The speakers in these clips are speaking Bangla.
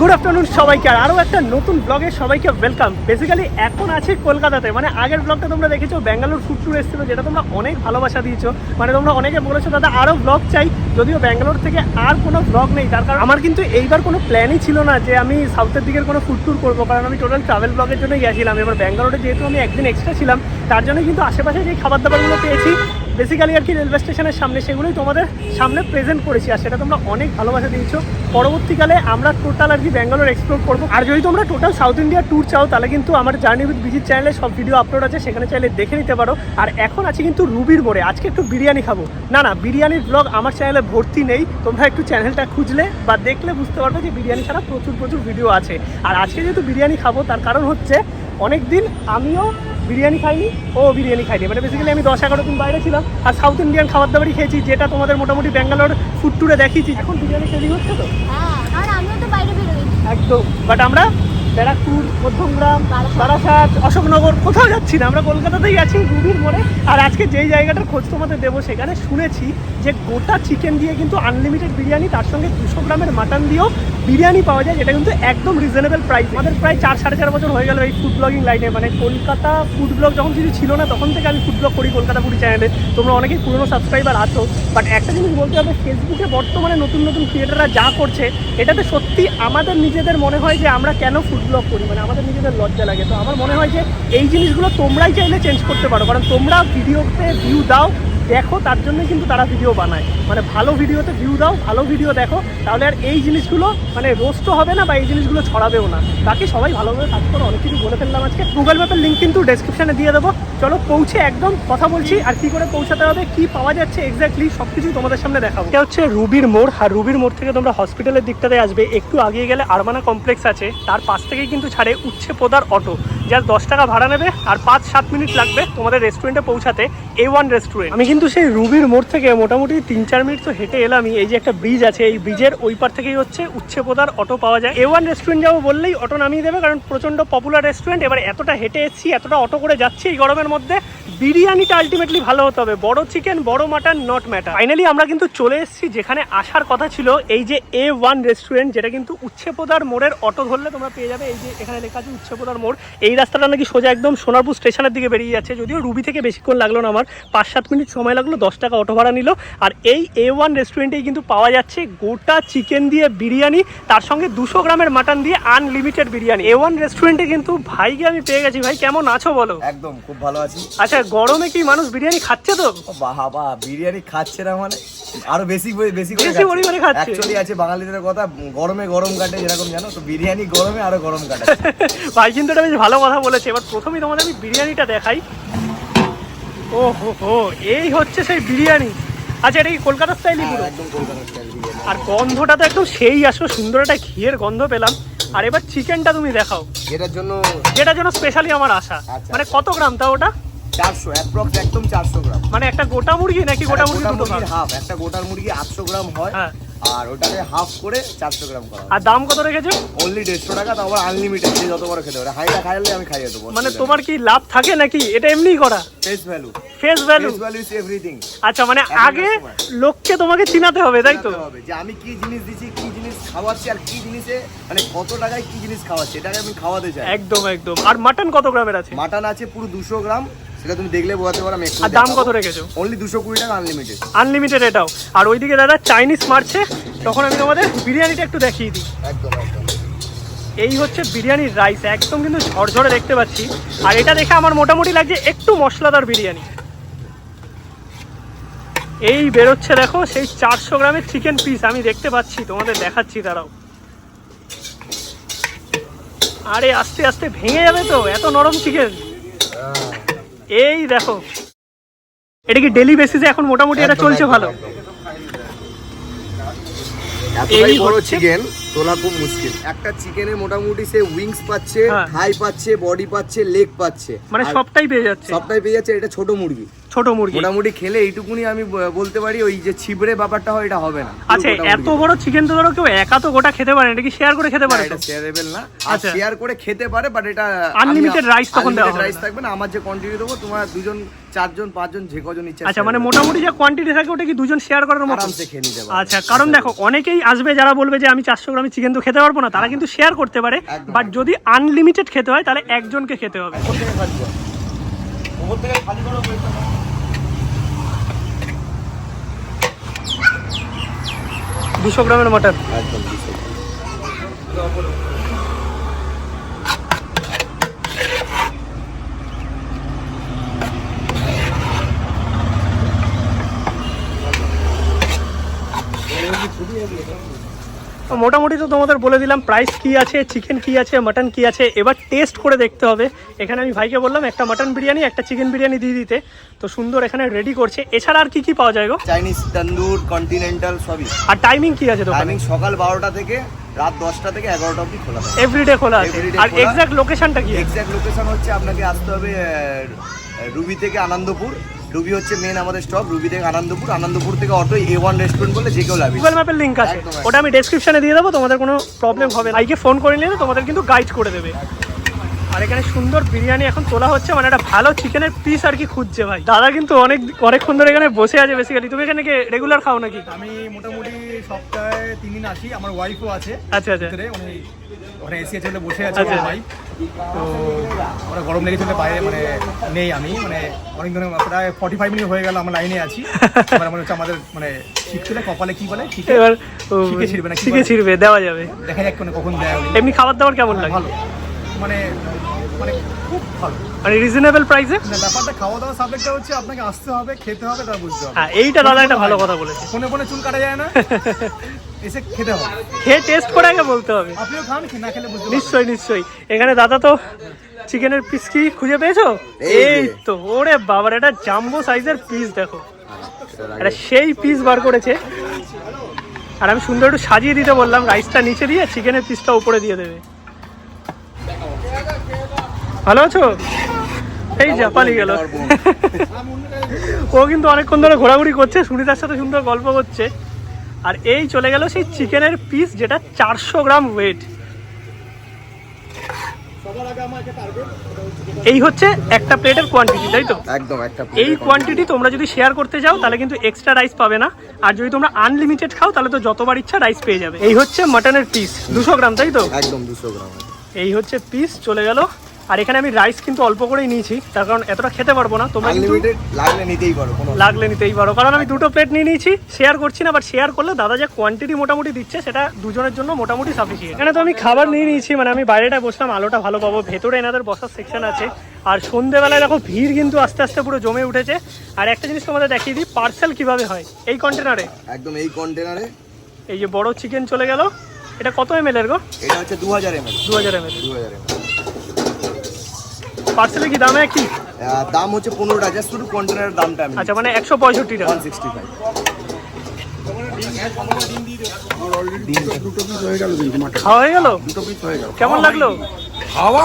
গুড আফটারনুন সবাইকে, আর আরও একটা নতুন ব্লগে সবাইকে ওয়েলকাম। বেসিক্যালি এখন আছি কলকাতাতে, মানে আগের ব্লগটা তোমরা দেখেছো ব্যাঙ্গালোর ফুড ট্যুর এসেছিলো, যেটা তোমরা অনেক ভালোবাসা দিয়েছো। মানে তোমরা অনেকে বলেছো দাদা আরও ব্লগ চাই, যদিও ব্যাঙ্গালোর থেকে আর কোনো ব্লগ নেই। তার কারণ আমার কিন্তু এইবার কোনো প্ল্যানই ছিল না যে আমি সাউথের দিকের কোনো ফুড ট্যুর করবো, কারণ আমি টোটাল ট্রাভেল ব্লগের জন্যই গেছিলাম। এবার ব্যাঙ্গালোরে যেহেতু আমি একদিন এক্সট্রা ছিলাম, তার জন্য কিন্তু আশেপাশে যে খাবার দাবারগুলো পেয়েছি বেসিক্যালি আর কি রেলওয়ে স্টেশনের সামনে, সেগুলোই তোমাদের সামনে প্রেজেন্ট করেছি, আর সেটা তোমরা অনেক ভালোবাসা দিয়েছো। পরবর্তীকালে আমরা টোটাল আর কি ব্যাঙ্গালোর এক্সপ্লোর করবো। আর যদি তোমরা টোটাল সাউথ ইন্ডিয়া ট্যুর চাও, তাহলে কিন্তু আমার জার্নি উইথ বিজিত চ্যানেলে সব ভিডিও আপলোড আছে, সেখানে চাইলে দেখে নিতে পারো। আর এখন আছি কিন্তু রুবির মোড়ে, আজকে একটু বিরিয়ানি খাবো। না বিরিয়ানির ব্লগ আমার চ্যানেলে ভর্তি নেই, তোমরা একটু চ্যানেলটা খুঁজলে বা দেখলে বুঝতে পারবে যে বিরিয়ানি ছাড়া প্রচুর ভিডিও আছে। আর আজকে যেহেতু বিরিয়ানি খাবো, তার কারণ হচ্ছে অনেক দিন আমিও বিরিয়ানি খাইনি, ও বিরিয়ানি খাইনি। মানে বেসিক্যালি আমি 10-11 দিন বাইরে ছিলাম, আর সাউথ ইন্ডিয়ান খাবার দাবারই খেয়েছি, যেটা তোমাদের মোটামুটি ব্যাঙ্গালোর ফুড ট্যুরে দেখিয়েছি। এখন বিরিয়ানি তৈরি হচ্ছে তো, আমিও তো বাইরে বেরোই একদম। বাট আমরা ব্যারাকপুর, মধ্যমগ্রাম, বারাসাত, অশোকনগর কোথাও যাচ্ছি না, আমরা কলকাতাতেই আছি রুবির মোড়ে। আর আজকে যেই জায়গাটার খোঁজ তোমাদের দেবো, সেখানে শুনেছি যে গোটা চিকেন দিয়ে কিন্তু আনলিমিটেড বিরিয়ানি, তার সঙ্গে 200 গ্রামের মাটন দিয়েও বিরিয়ানি পাওয়া যায়, যেটা কিন্তু একদম রিজনেবল প্রাইস। আমাদের প্রায় 4-4.5 বছর হয়ে গেল এই ফুড ব্লগিং লাইনে। মানে কলকাতা ফুড ব্লগ যখন কিছু ছিল না, তখন থেকে আমি ফুড ব্লগ করি কলকাতা ফুড চ্যানেলে। তোমরা অনেকেই পুরনো সাবস্ক্রাইবার আছো। বাট একটা জিনিস বলতে হবে, ফেসবুকে বর্তমানে নতুন ক্রিয়েটাররা যা করছে, এটাতে সত্যি আমাদের নিজেদের মনে হয় যে আমরা কেন ফুড ব্লগ করি, মানে আমাদের নিজেদের লজ্জা লাগে। তো আমার মনে হয় যে এই জিনিসগুলো তোমরাই চাইলে চেঞ্জ করতে পারো, কারণ তোমরা ভিডিওতে ভিউ দাও, দেখো, তার জন্যই কিন্তু তারা ভিডিও বানায়। মানে ভালো ভিডিওতে ভিউ দাও, ভালো ভিডিও দেখো, তাহলে আর এই জিনিসগুলো মানে রোস্টও হবে না বা এই জিনিসগুলো ছড়াবেও না। বাকি সবাই ভালোভাবে কাজ করো। অনেক কিছু বলে ফেললাম আজকে। গুগল ম্যাপের লিঙ্ক কিন্তু ডেসক্রিপশনে দিয়ে দেবো। চলো পৌঁছে একদম কথা বলছি, আর কি করে পৌঁছাতে হবে, কি পাওয়া যাচ্ছে এক্স্যাক্টলি সব কিছুই তোমাদের সামনে দেখাবো। এটা হচ্ছে রুবির মোড়, আর রুবির মোড় থেকে তোমরা হসপিটালের দিকটাতে আসবে, একটু আগিয়ে গেলে আরমানা কমপ্লেক্স আছে, তার পাশ থেকেই কিন্তু ছাড়ে উচ্ছে পোদার অটো, যার 10 টাকা ভাড়া নেবে, আর 5-7 মিনিট লাগবে তোমাদের রেস্টুরেন্টে পৌঁছাতে, A1 রেস্টুরেন্ট। আমি কিন্তু সেই রুবির মোড় থেকে মোটামুটি 3-4 মিনিট তো হেঁটে এলামই। এই যে একটা ব্রিজ আছে, এই ব্রিজের ওই পার থেকেই হচ্ছে উচ্ছে পোদার অটো পাওয়া যায়। A1 রেস্টুরেন্ট যাবো বললেই অটো নামিয়ে দেবে, কারণ প্রচন্ড পপুলার রেস্টুরেন্ট। এবার এতটা হেঁটে এসেছি, এতটা অটো করে যাচ্ছি এই গরমের মধ্যে, বিরিয়ানিটা আলটিমেটলি ভালো হতে হবে। বড় চিকেন, বড় মাটন, নট ম্যাটার। ফাইনালি আমরা কিন্তু চলে এসেছি যেখানে আসার কথা ছিল, এই যে A1 রেস্টুরেন্ট, যেটা কিন্তু উচ্ছেপোদার মোড়ের অটো ধরলে তোমরা পেয়ে যাবে। এই যে এখানে লেখা আছে উচ্ছেপোদার মোড়। এই রাস্তাটা নাকি সোজা একদম সোনারপুর স্টেশনের দিকে বেরিয়ে যাচ্ছে, যদিও রুবি থেকে বেশিক্ষণ লাগলো না, আমার 5-7 মিনিট সময় লাগলো, 10 টাকা অটো ভাড়া নিল। আর এই A1 রেস্টুরেন্টেই কিন্তু পাওয়া যাচ্ছে গোটা চিকেন দিয়ে বিরিয়ানি, তার সঙ্গে 200 গ্রামের মাটন দিয়ে আনলিমিটেড বিরিয়ানি। A1 রেস্টুরেন্টে কিন্তু ভাইকে আমি পেয়ে গেছি। ভাই কেমন আছো বলো? একদম খুব ভালো আছি। আচ্ছা, গরমে কি মানুষ বিরিয়ানি খাচ্ছে তো? বাবা বিরিয়ানি খাচ্ছে না মানে আরো বেশি পরিমাণে খাচ্ছে। অ্যাকচুয়ালি আছে বাঙালিদের কথা, গরমে গরম কাটে, যেরকম জানো তো বিরিয়ানি গরমে আরো গরম কাটে। ভাই কিন্তু এটা বেশ ভালো কথা বলেছে। এবার প্রথমেই তোমাদের আমি বিরিয়ানিটা দেখাই। ও হো, এই হচ্ছে সেই বিরিয়ানি। আচ্ছা, এটা কি কলকাতা স্টাইলই পুরো? একদম কলকাতা স্টাইল বিরিয়ানি। আর গন্ধটা তো একদম সেই আসো, সুন্দর একটা ঘিয়ের গন্ধ পেলাম। আর এবার চিকেনটা তুমি দেখাও, যেটার জন্য স্পেশালি আমার আশা। আচ্ছা। মানে কত গ্রাম তা ওটা? 400 অ্যাপ্রক্স, একদম 400 গ্রাম। মানে একটা গোটা মুরগি নাকি গোটা মুরগি দুটো ভাগ? হাফ, একটা গোটার মুরগি 800 গ্রাম হয়, হ্যাঁ, আর ওটাকে হাফ করে 400 গ্রাম করা। আর দাম কত রেখেছো? অনলি 150 টাকা, তাও আবার আনলিমিটেড, যে যত বড় খেতে পারে। হাইটা খাইলে আমি খাইয়ে দেবো। মানে তোমার কি লাভ থাকে নাকি এটা এমনিই করা? Face value is everything. আচ্ছা, মানে আগে লোককে তোমাকে চিনাতে হবে, তাই তো? যে আমি কি জিনিস দিচ্ছি, কি জিনিস খাওয়াচ্ছি, আর কি জিনিসে মানে কত টাকায় কি জিনিস খাওয়াচ্ছি, এটাকে আমি খাওয়াতে চাই। একদম। আর মাটন কত গ্রামের আছে? মাটন আছে পুরো 200 গ্রাম, সেটা তুমি দেখলে বোঝাতে পারো। আর দাম কত রেখেছো? অনলি 220 টাকা, আনলিমিটেড এটাও। আর ওইদিকে দাদা চাইনিজ মারছে, তখন আমি তোমাদের বিরিয়ানিটা একটু দেখিয়ে দিই। একদম। এই হচ্ছে বিরিয়ানির রাইস, একদম কিন্তু ঝরঝরে দেখতে পাচ্ছি। আর এটা দেখে আমার মোটামুটি লাগছে একটু মশলাদার বিরিয়ানি। এই বেরোচ্ছে দেখো সেই 400 গ্রামের চিকেন পিস, আমি দেখতে পাচ্ছি, তোমাদের দেখাচ্ছি, দাঁড়াও। আরে আস্তে আস্তে ভেঙে যাবে তো, এত নরম চিকেন। এই দেখো, এটা কি ডেলি বেসিসে এখন মোটামুটি এটা চলছে ভালো? এই বড় চিকেন তোলা খুব মুশকিল। একটা চিকেনের মোটামুটি সে উইংস পাচ্ছে, থাই পাচ্ছে, বডি পাচ্ছে, লেগ পাচ্ছে, মানে সবটাই পেয়ে যাচ্ছে। এটা ছোট মুরগি। ছোট মুরগি মোটামুটি খেলে এইটুকুনি আমি বলতে পারি, ওই যে ছিবড়ে ব্যাপারটা হয় এটা হবে না। আচ্ছা, এত বড় চিকেন তো ধরো কেউ একা তো গোটা খেতে পারে, এটা কি শেয়ার করে খেতে পারে? এটা শেয়ারেবল না, আচ্ছা, শেয়ার করে খেতে পারে, বাট এটা আনলিমিটেড রাইস তখন দেওয়া হবে, রাইস থাকবে না। আমার যে কোয়ান্টিটি দেবো, তোমার 2 জন 4 জন 5 জন যে কজন ইচ্ছা। আচ্ছা, মানে মোটামুটি যে কোয়ান্টিটি থাকে ওটা কি দুজন শেয়ার করার মতো? আরামসে খেয়ে নিতে পারবে। আচ্ছা, কারণ দেখো অনেকেই আসবে যারা বলবে যে আমি 400 গ্রাম চিকেন তো খেতে পারবো না, তারা কিন্তু শেয়ার করতে পারে, বাট যদি আনলিমিটেড খেতে হয় তাহলে একজনকে খেতে হবে। 200 গ্রামের মাটন একদম মোটামুটি তো তোমাদের বলে দিলাম প্রাইস কি আছে, চিকেন কি আছে, মাটন কি আছে। এবার টেস্ট করে দেখতে হবে। এখানে আমি ভাইকে বললাম একটা মাটন বিরিয়ানি একটা চিকেন বিরিয়ানি দিয়ে দিতে, তো সুন্দর এখানে রেডি করছে। এছাড়া আর কি কি পাওয়া যায় গো? চাইনিজ, তন্দুর, কন্টিনেন্টাল সবই। আর টাইমিং কি আছে দোকানে? টাইমিং সকাল 12টা থেকে রাত 10টা থেকে 11টা অবধি খোলা থাকে। এভরিডে খোলা আছে। আর এক্সাক্ট লোকেশনটা কি? এক্সাক্ট লোকেশন হচ্ছে আপনাকে আসতে হবে রুবি থেকে আনন্দপুর। রুবি হচ্ছে মেন আমাদের স্টপ, রুবি থেকে আনন্দপুর, আনন্দপুর থেকে অটো A1 রেস্টুরেন্ট বলে যে কেউ লাগবে। গুগল ম্যাপের লিংক আছে, ওটা আমি ডেসক্রিপশনে দিয়ে দেবো, তোমাদের কোনো প্রবলেম হবে না। ভাইকে ফোন করে নিলে তোমাদের কিন্তু গাইড করে দেবে। আর এখানে সুন্দর বিরিয়ানি এখন তোলা হচ্ছে, মানে একটা ভালো চিকেনের পিস আর কি খুঁজছে ভাই। দাদা কিন্তু অনেকক্ষণ ধরে এখানে বসে আছে বেসিক্যালি। তুমি এখানে কি রেগুলার খাও নাকি? আমি মোটামুটি সপ্তাহে 3 দিন আসি। আমার ওয়াইফও আছে। আচ্ছা আচ্ছা, উনি ওখানে এসি চলে বসে আছে আমার ভাই। তো আমরা গরম লেগে চলে বাইরে মানে নেই, আমি মানে অনেক ধরে প্রায় 45 মিনিট হয়ে গেল আমার লাইনে আছি। এবার মনে হচ্ছে আমাদের মানে শিখতে কপালে কি বলে এবার শিখে ছিড়বে না, শিখে ছিড়বে দেওয়া যাবে। দেখা যাক কখন দেয়। এমনি খাবার দাবার কেমন লাগে? ভালো, মানে মানে খুব ভালো, মানে রিজনেবল প্রাইসে। ব্যাপারটা খাওয়া দাওয়া সাবজেক্টটা হচ্ছে আপনাকে আসতে হবে, খেতে হবে, তার বুঝতে হবে। হ্যাঁ, এইটা দাদা একটা ভালো কথা বলেছে। ফোনে ফোনে চুল কাটা যায় না, এসে খেতে হবে, খেয়ে টেস্ট করে আগে বলতে হবে। আপনিও খান, না খেলে বুঝতে পারবেন। নিশ্চয়ই নিশ্চয়ই। এখানে দাদা তো চিকেনের পিস কি খুঁজে পেয়েছো? এই তো, ওরে বাবার, এটা জাম্বো সাইজের পিস দেখো, এটা সেই পিস বার করেছে। আর আমি সুন্দর একটু সাজিয়ে দিতে বললাম, রাইসটা নিচে দিয়ে চিকেনের পিসটা উপরে দিয়ে দেবে। ভালো আছো? এই যা পালিয়ে গেল। ও কিন্তু অনেকক্ষণ ধরে ঘোরাঘুরি করছে, সুনিতার সাথে সুন্দর গল্প করছে। আর এই চলে গেল সেই চিকেনের পিস যেটা 400 গ্রাম ওয়েট। এই হচ্ছে একটা প্লেটের কোয়ান্টিটি, তাই তো? একদম একটা এই কোয়ান্টিটি তোমরা যদি শেয়ার করতে যাও তাহলে কিন্তু এক্সট্রা রাইস পাবে না, আর যদি তোমরা আনলিমিটেড খাও তাহলে তো যতবার ইচ্ছা রাইস পেয়ে যাবে। এই হচ্ছে মাটনের পিস 200 গ্রাম, তাই তো? একদম 200 গ্রাম। এই হচ্ছে পিস চলে গেল। আর এখানে আমি রাইস কিন্তু অল্প করেই নিয়েছি, তার কারণ এতটা খেতে পারবো না। তোমরা কিন্তু লাগলে নিতেই পারো, লাগলে নিতেই পারো, কারণ আমি 2টো প্লেট নিয়ে নিয়েছি, শেয়ার করছি না। বাট শেয়ার করলে দাদা যে কোয়ান্টিটি মোটামুটি দিচ্ছে সেটা দুজনের জন্য মোটামুটি সাফিসিয়েন্ট। এখানে তো আমি খাবার নিয়ে নিয়েছি, মানে আমি বাইরেটায় বসলাম, আলোটা ভালো পাবো, ভেতরে এনাদের বসার সেকশন আছে। আর সন্ধ্যেবেলায় দেখো ভিড় কিন্তু আস্তে আস্তে পুরো জমে উঠেছে। আর একটা জিনিস তোমাদের দেখিয়ে দিই, পার্সেল কিভাবে হয় এই কন্টেনারে। একদম এই কন্টেনারে এই যে বড় চিকেন চলে গেল। এটা কত ml এর গো? এটা হচ্ছে 2000 ml। 2000 ml। পার্সেলে কি দাম একই? দাম হচ্ছে 15 টাকা, শুধু কন্টেনারের দামটা। আচ্ছা, মানে 165 টাকা। 165। খাওয়া হয়ে গেল? কেমন লাগলো?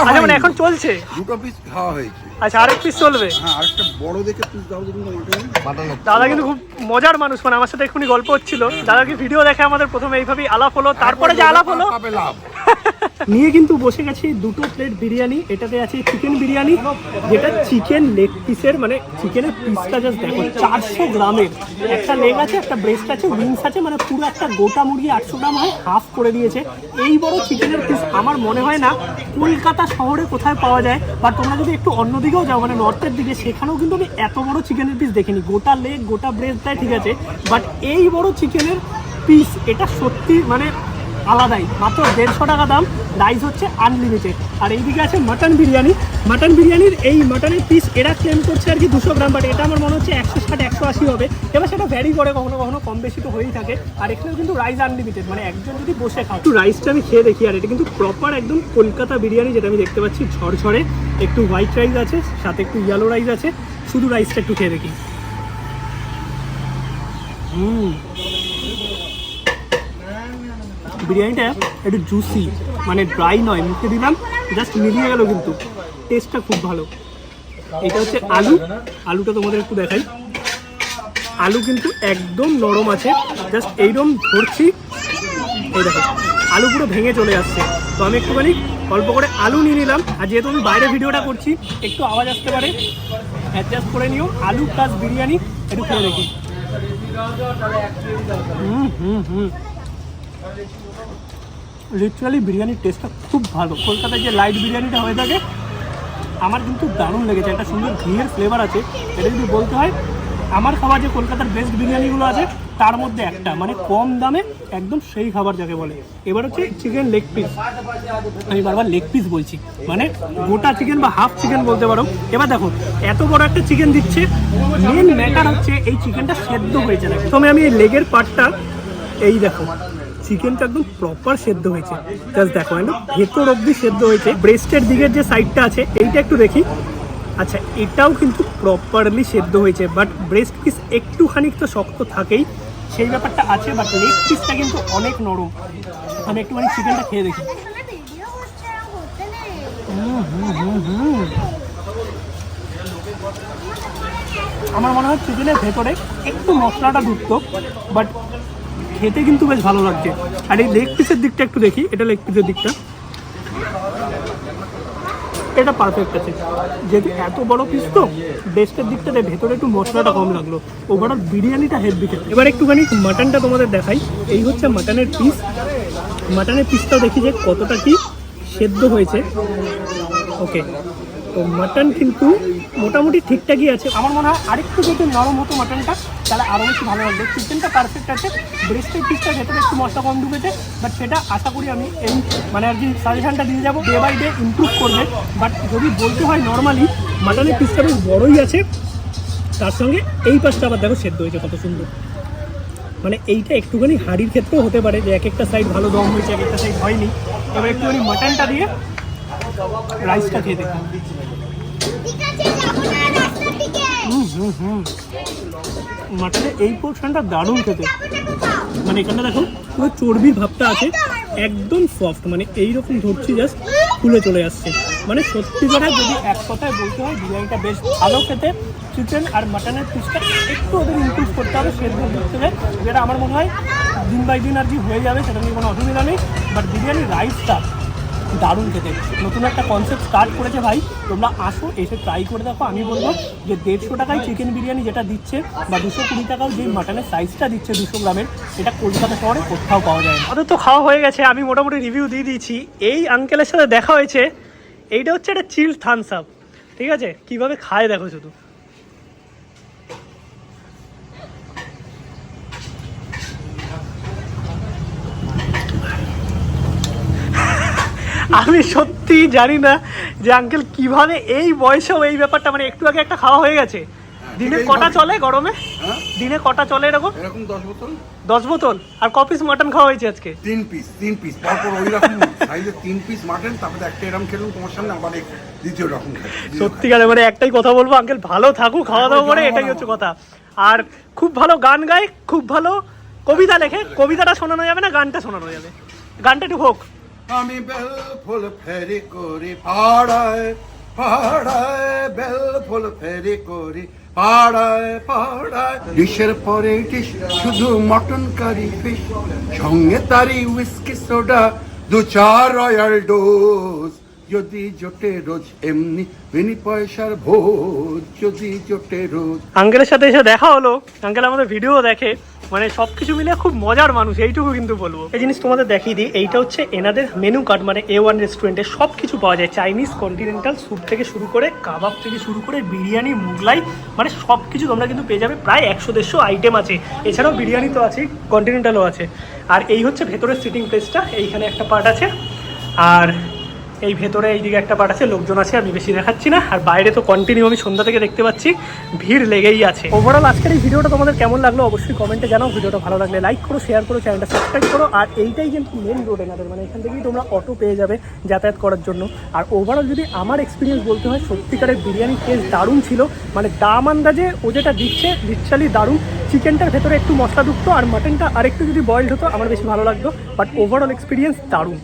আচ্ছা, মানে এখন চলছে? 2 পিস খাওয়া হয়েছে। আচ্ছা, আরেক পিস চলবে? হ্যাঁ, আরেকটা বড় দেখে পিস দাও দেখুন। দাদা কিন্তু খুব মজার মানুষ, মানে আমার সাথে এক্ষুনি গল্প হচ্ছিল। দাদাকে ভিডিও দেখে আমাদের প্রথমে এইভাবেই আলাপ হলো, তারপরে যে আলাপ হলো নিয়ে কিন্তু বসে গেছি 2টো প্লেট বিরিয়ানি। এটাতে আছে চিকেন বিরিয়ানি, যেটা চিকেন লেগ পিসের, মানে চিকেনের পিসটা জাস্ট দেখো 400 গ্রামের। একটা লেগ আছে, একটা ব্রেস্ট আছে, উইংস আছে, মানে পুরো একটা গোটা মুরগি 800 গ্রাম হয়, হাফ করে দিয়েছে। এই বড় চিকেনের পিস আমার মনে হয় না কলকাতা শহরে কোথায় পাওয়া যায়। বা তোমরা যদি একটু অন্যদিকেও যাও, মানে নর্থের দিকে, সেখানেও কিন্তু আমি এত বড় চিকেনের পিস দেখিনি। গোটা লেগ, গোটা ব্রেস্ট দেয়, ঠিক আছে, বাট এই বড় চিকেনের পিস এটা সত্যি মানে আলাদাই। মাত্র 150 টাকা দাম, রাইস হচ্ছে আনলিমিটেড। আর এইদিকে আছে মাটন বিরিয়ানি। মাটন বিরিয়ানির এই মাটনের পিস এরা ক্লেম করছে আর কি 200 গ্রাম, বাট এটা আমার মনে হচ্ছে 160-180 হবে। এবার সেটা ভ্যারি করে, কখনো কখনো কম বেশি তো হয়েই থাকে। আর এখানেও কিন্তু রাইস আনলিমিটেড, মানে একজন যদি বসে খাও। একটু রাইসটা আমি খেয়ে দেখি। আর এটা কিন্তু প্রপার একদম কলকাতা বিরিয়ানি, যেটা আমি দেখতে পাচ্ছি ঝরঝরে। একটু হোয়াইট রাইস আছে, সাথে একটু ইয়েলো রাইস আছে। শুধু রাইসটা একটু খেয়ে দেখি। বিরিয়ানিটা একটু জুসি, মানে ড্রাই নয়, মুখে দিলাম জাস্ট মিলিয়ে গেল, কিন্তু টেস্টটা খুব ভালো। এটা হচ্ছে আলু, আলুটা তোমাদের একটু দেখাই। আলু কিন্তু একদম নরম আছে, জাস্ট এইরকম ধরছি, এই দেখো আলু পুরো ভেঙে চলে আসছে। তো আমি একটুখানি অল্প করে আলু নিয়ে নিলাম, আর যেহেতু আমি বাইরে ভিডিওটা করছি একটু আওয়াজ আসতে পারে, অ্যাডজাস্ট করে নিও। আলু প্লাস বিরিয়ানি একটু খেয়ে দেখি। লিটারালি বিরিয়ানির টেস্টটা খুব ভালো। কলকাতায় যে লাইট বিরিয়ানিটা হয়ে থাকে আমার কিন্তু দারুণ লেগেছে, একটা সুন্দর ঘিয়ের ফ্লেভার আছে। এটা যদি বলতে হয় আমার খাবার যে কলকাতার বেস্ট বিরিয়ানিগুলো আছে তার মধ্যে একটা, মানে কম দামে একদম সেই খাবার যাকে বলে। এবার হচ্ছে চিকেন লেগ পিস, আমি বারবার লেগ পিস বলছি, মানে গোটা চিকেন বা হাফ চিকেন বলতে পারো। এবার দেখো এত বড় একটা চিকেন দিচ্ছে, মেন ম্যাটার হচ্ছে এই চিকেনটা সেদ্ধ হয়েছে নাকি। প্রথমে আমি এই লেগের পার্টটা, এই দেখো চিকেনটা একদম প্রপার সেদ্ধ হয়েছে, জাস্ট দেখো একদম ভেতর অবধি সেদ্ধ হয়েছে। ব্রেস্টের দিকের যে সাইডটা আছে এইটা একটু দেখি, আচ্ছা এটাও কিন্তু প্রপারলি সেদ্ধ হয়েছে, বাট ব্রেস্ট পিস একটুখানি তো শক্ত থাকেই, সেই ব্যাপারটা আছে, বাট লেগ পিসটা কিন্তু অনেক নরম। আমি একটুখানি চিকেনটা খেয়ে দেখি। এখানে ভিডিও হচ্ছে আর করতে নেই। আমার মনে হয় চিকেনের ভেতরে একটু মশলাটা ঢুকতো, বাট খেতে কিন্তু বেশ ভালো লাগছে। আর এই লেগ পিসের দিকটা একটু দেখি, এটা লেগ পিসের দিকটা, এটা পারফেক্ট আছে। যেহেতু এত বড় পিস তো বেস্টের দিকটাতে ভেতরে একটু মশলাটা কম লাগলো, ওভারঅল বিরিয়ানিটা হেভি খেতে। এবার একটুখানি মাটনটা তোমাদের দেখাই, এই হচ্ছে মাটনের পিস। মাটনের পিসটাও দেখি যে কতটা কি সেদ্ধ হয়েছে। ওকে, তো মাটন কিন্তু মোটামুটি ঠিকঠাকই আছে। আমার মনে হয় আরেকটু যদি নরম হতো মাটনটা তাহলে আরও বেশি ভালো লাগবে। চিকেনটা পারফেক্ট আছে, ব্রেস্টের পিসটা ভেতরে একটু মশলা কম ঢুকেছে, বাট সেটা আশা করি আমি এই মানে আর কি সাজেশনটা দিয়ে যাবো, ডে বাই ডে ইমপ্রুভ করবে। বাট যদি বলতে হয় নর্মালি মাটনের পিসটা বেশ বড়োই আছে, তার সঙ্গে এই পাশটা আবার দেখো সেদ্ধ হয়েছে কত সুন্দর। মানে এইটা একটুখানি হাড়ির ক্ষেত্রেও হতে পারে যে এক একটা সাইড ভালো দম হয়েছে, এক একটা সাইড হয়নি। এবার একটুখানি মাটনটা দিয়ে রাইসটা খেয়ে দেখুন। ঠিক আছে, যাবো না রাস্তার দিকে। মাটনের এই পোর্শনটা দারুণ খেতে, মানে এখানটা দেখো পুরো চর্বির ভাবটা আছে, একদম সফট, মানে এইরকম ধরছি জাস্ট খুলে চলে আসছে। মানে সত্যি কথা যদি এক কথায় বলতে হয় বিরিয়ানিটা বেশ ভালো খেতে। চিকেন আর মাটনের পিসটা একটু ওদের ইমপ্রুভ করতে হবে সেদ্ধ দিক থেকে, যেটা আমার মনে হয় দিন বাই দিন আর কি হয়ে যাবে, সেটা নিয়ে কোনো অসুবিধা নেই। বাট বিরিয়ানির রাইসটা দারুণ খেতে। নতুন একটা কনসেপ্ট স্টার্ট করেছে ভাই, তোমরা আসো, এসে ট্রাই করে দেখো। আমি বলবো যে 150 টাকায় চিকেন বিরিয়ানি যেটা দিচ্ছে বা 220 টাকাও যে মাটনের সাইজটা দিচ্ছে 200 গ্রামের, এটা কলকাতা শহরে কোথাও পাওয়া যায় না। ওদের তো খাওয়া হয়ে গেছে, আমি মোটামুটি রিভিউ দিয়ে দিয়েছি। এই আঙ্কেলের সাথে দেখা হয়েছে, এইটা হচ্ছে একটা চিল থামস আপ, ঠিক আছে? কীভাবে খায় দেখো শুধু। আমি সত্যি জানি না যে আঙ্কেল কিভাবে এই বয়সেও এই ব্যাপারটা, মানে একটু আগে একটা খাওয়া হয়ে গেছে। দিনে কটা চলে গরমে? দিনে কটা চলে এরকম? এরকম 10 বোতল। 10 বোতল। আর ক পিস মাটন খাওয়া হয়েছে আজকে? 3 পিস পরপর ওই রকম সাইজে 3 পিস মাটন, তারপরে একটা এরকম খেলুন তোমার সামনে, আবার দ্বিতীয় রকম খেলুন। সত্যিকারে মানে একটাই কথা বলবো, আঙ্কেল ভালো থাকুক, খাওয়া দাওয়া করে, এটাই হচ্ছে কথা। আর খুব ভালো গান গায়, খুব ভালো কবিতা লেখে। কবিতাটা শোনানো যাবে না, গানটা শোনানো যাবে। গানটা একটু হোক। আমি বেল ফুল ফেরি করি পাড়ায় পাড়ায়, বেল ফুল ফেরি করি পাড়ায় পাড়ায়, ডিশের পরে ডিশ শুধু মটন কারি ফিশ, সঙ্গে তারি উইস্কি সোডা 2-4 রয়্যাল ডোজ, যদি জোটে রোজ এমনি বিনি পয়সার ভোজ, যদি জোটে রোজ। আঙ্কেলের সাথে এসে দেখা হলো, আঙ্কেল আমাদের ভিডিও দেখে, মানে সব কিছু মিলে খুব মজার মানুষ, এইটুকু কিন্তু বলবো। এই জিনিস তোমাদের দেখিয়ে দিই, এইটা হচ্ছে এনাদের মেনু কার্ড, মানে A1 রেস্টুরেন্টে সব কিছু পাওয়া যায়। চাইনিজ, কন্টিনেন্টাল, স্যুপ থেকে শুরু করে কাবাব থেকে শুরু করে বিরিয়ানি, মুগলাই, মানে সব কিছু তোমরা কিন্তু পেয়ে যাবে। প্রায় 100-150 আইটেম আছে, এছাড়াও বিরিয়ানি তো আছে, কন্টিনেন্টালও আছে। আর এই হচ্ছে ভেতরের সিটিং প্লেসটা, এইখানে একটা পার্ট আছে, আর এই ভেতরে এইদিকে একটা পার্ট আছে, লোকজন আছে, আমি বেশি দেখাচ্ছি না। আর বাইরে তো কন্টিনিউ আমি সন্ধ্যা থেকে দেখতে পাচ্ছি ভিড় লেগেই আছে। ওভারঅল আজকের এই ভিডিওটা তোমাদের কেমন লাগলো অবশ্যই কমেন্টে জানাও। ভিডিওটা ভালো লাগলে লাইক করো, শেয়ার করো, চ্যানেলটা সাবস্ক্রাইব করো। আর এইটাই কিন্তু মেন রোড এনাদের, মানে এখান থেকেই তোমরা অটো পেয়ে যাবে যাতায়াত করার জন্য। আর ওভারঅল যদি আমার এক্সপিরিয়েন্স বলতে হয়, সত্যিকারের বিরিয়ানি টেস্ট দারুণ ছিল, মানে দাম আন্দাজে ও যেটা দিচ্ছে লিটারালি দারুণ। চিকেনটার ভেতরে একটু মশলা ঢুকতো, আর মাটনটা আরেকটু যদি বয়েলড হতো আমার বেশি ভালো লাগতো, বাট ওভারঅল এক্সপিরিয়েন্স দারুণ।